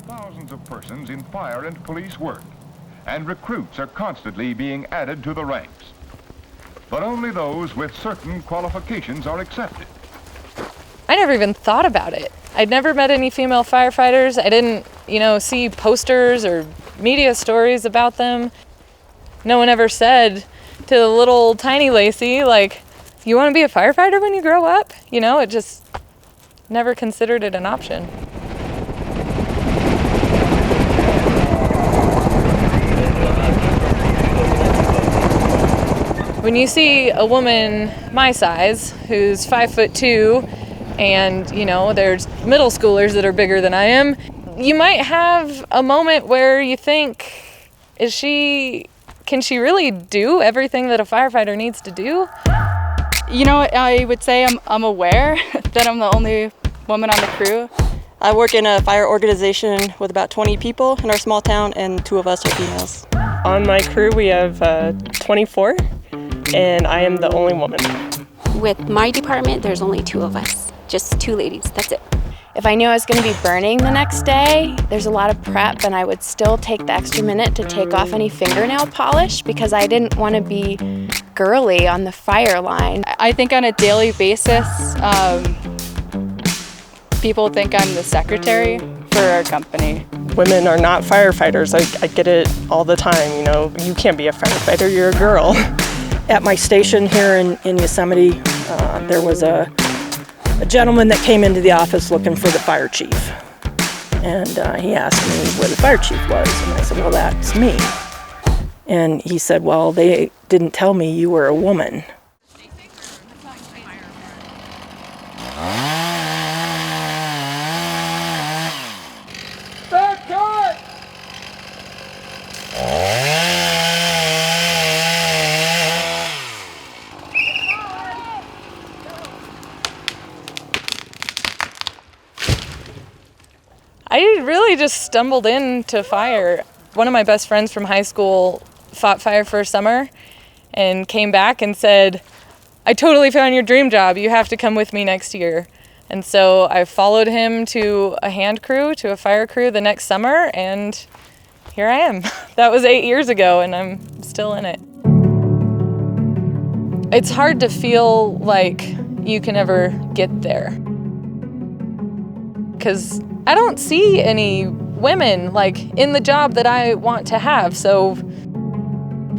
thousands of persons in fire and police work, and recruits are constantly being added to the ranks. But only those with certain qualifications are accepted. I never even thought about it. I'd never met any female firefighters. I didn't, see posters or media stories about them. No one ever said to the little tiny Lacey, like, you want to be a firefighter when you grow up? It just never considered it an option. When you see a woman my size who's 5'2", and there's middle schoolers that are bigger than I am, you might have a moment where you think, can she really do everything that a firefighter needs to do? I would say I'm aware that I'm the only woman on the crew. I work in a fire organization with about 20 people in our small town, and 2 of us are females. On my crew we have 24, and I am the only woman. With my department, there's only 2 of us, just 2 ladies, that's it. If I knew I was going to be burning the next day, there's a lot of prep, and I would still take the extra minute to take off any fingernail polish because I didn't want to be girly on the fire line. I think on a daily basis, people think I'm the secretary for our company. Women are not firefighters. I get it all the time, you can't be a firefighter, you're a girl. At my station here in Yosemite, there was a gentleman that came into the office looking for the fire chief. And he asked me where the fire chief was, and I said, well, that's me. And he said, well, they didn't tell me you were a woman. I really just stumbled into fire. One of my best friends from high school fought fire for a summer and came back and said, I totally found your dream job. You have to come with me next year. And so I followed him to a hand crew, to a fire crew the next summer, and here I am. That was 8 years ago, and I'm still in it. It's hard to feel like you can ever get there, because I don't see any women in the job that I want to have. So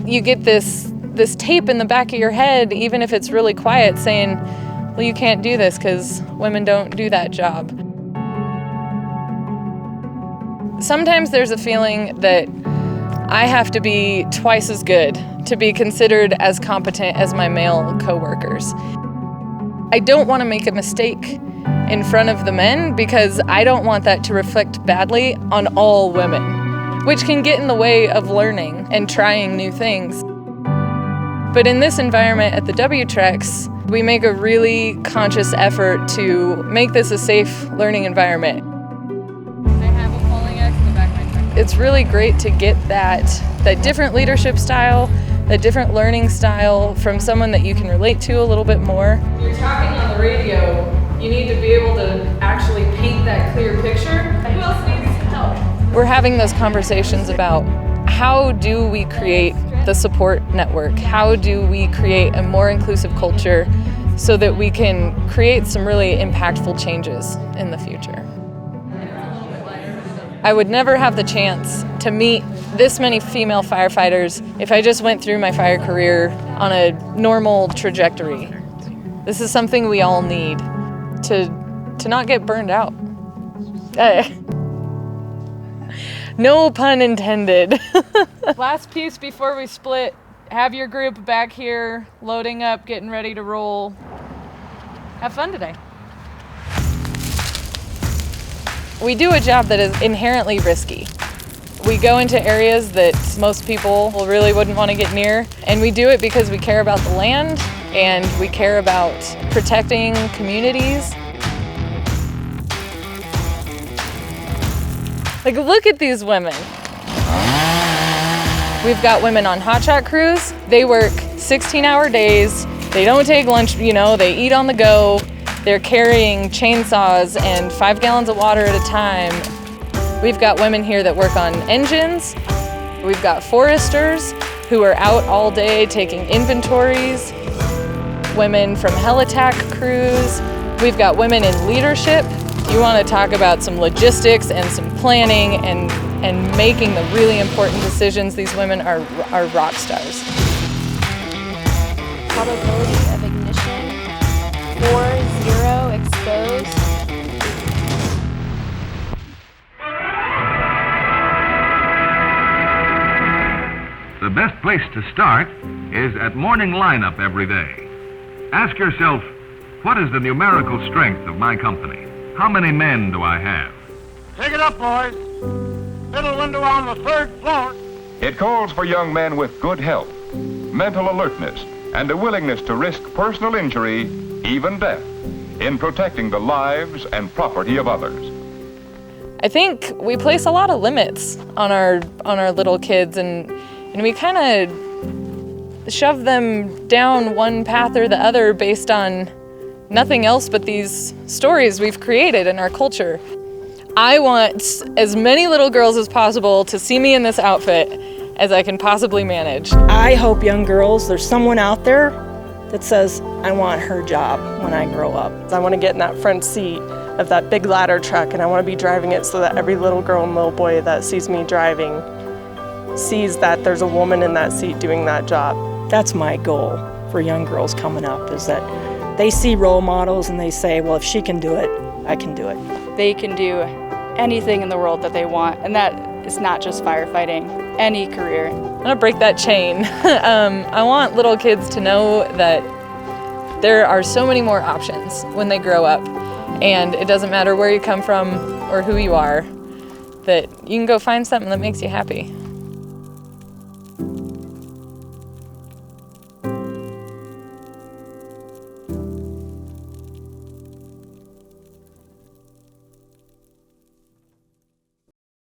you get this tape in the back of your head, even if it's really quiet, saying, well, you can't do this because women don't do that job. Sometimes there's a feeling that I have to be twice as good to be considered as competent as my male coworkers. I don't want to make a mistake in front of the men because I don't want that to reflect badly on all women, which can get in the way of learning and trying new things. But in this environment at the WTREX, we make a really conscious effort to make this a safe learning environment. I have a falling axe in the back of my truck. It's really great to get that different leadership style, that different learning style from someone that you can relate to a little bit more. You're talking on the radio, you need to be able to actually paint that clear picture. Who else needs help? We're having those conversations about how do we create the support network? How do we create a more inclusive culture so that we can create some really impactful changes in the future? I would never have the chance to meet this many female firefighters if I just went through my fire career on a normal trajectory. This is something we all need to not get burned out. No pun intended. Last piece before we split. Have your group back here, loading up, getting ready to roll. Have fun today. We do a job that is inherently risky. We go into areas that most people really wouldn't want to get near, and we do it because we care about the land and we care about protecting communities. Look at these women. We've got women on hotshot crews. They work 16-hour days. They don't take lunch, they eat on the go. They're carrying chainsaws and 5 gallons of water at a time. We've got women here that work on engines. We've got foresters who are out all day taking inventories. Women from helitack crews. We've got women in leadership. You want to talk about some logistics and some planning and making the really important decisions. These women are rock stars. Probability of ignition, 4-0 exposed. The best place to start is at morning lineup every day. Ask yourself, what is the numerical strength of my company? How many men do I have? Take it up, boys. Middle window on the 3rd floor. It calls for young men with good health, mental alertness, and a willingness to risk personal injury, even death, in protecting the lives and property of others. I think we place a lot of limits on our little kids, and we kind of shove them down one path or the other based on nothing else but these stories we've created in our culture. I want as many little girls as possible to see me in this outfit as I can possibly manage. I hope young girls, there's someone out there that says, I want her job when I grow up. I want to get in that front seat of that big ladder truck, and I want to be driving it so that every little girl and little boy that sees me driving sees that there's a woman in that seat doing that job. That's my goal for young girls coming up, is that they see role models and they say, well, if she can do it, I can do it. They can do anything in the world that they want, and that is not just firefighting, any career. I'm gonna break that chain. I want little kids to know that there are so many more options when they grow up, and it doesn't matter where you come from or who you are, that you can go find something that makes you happy.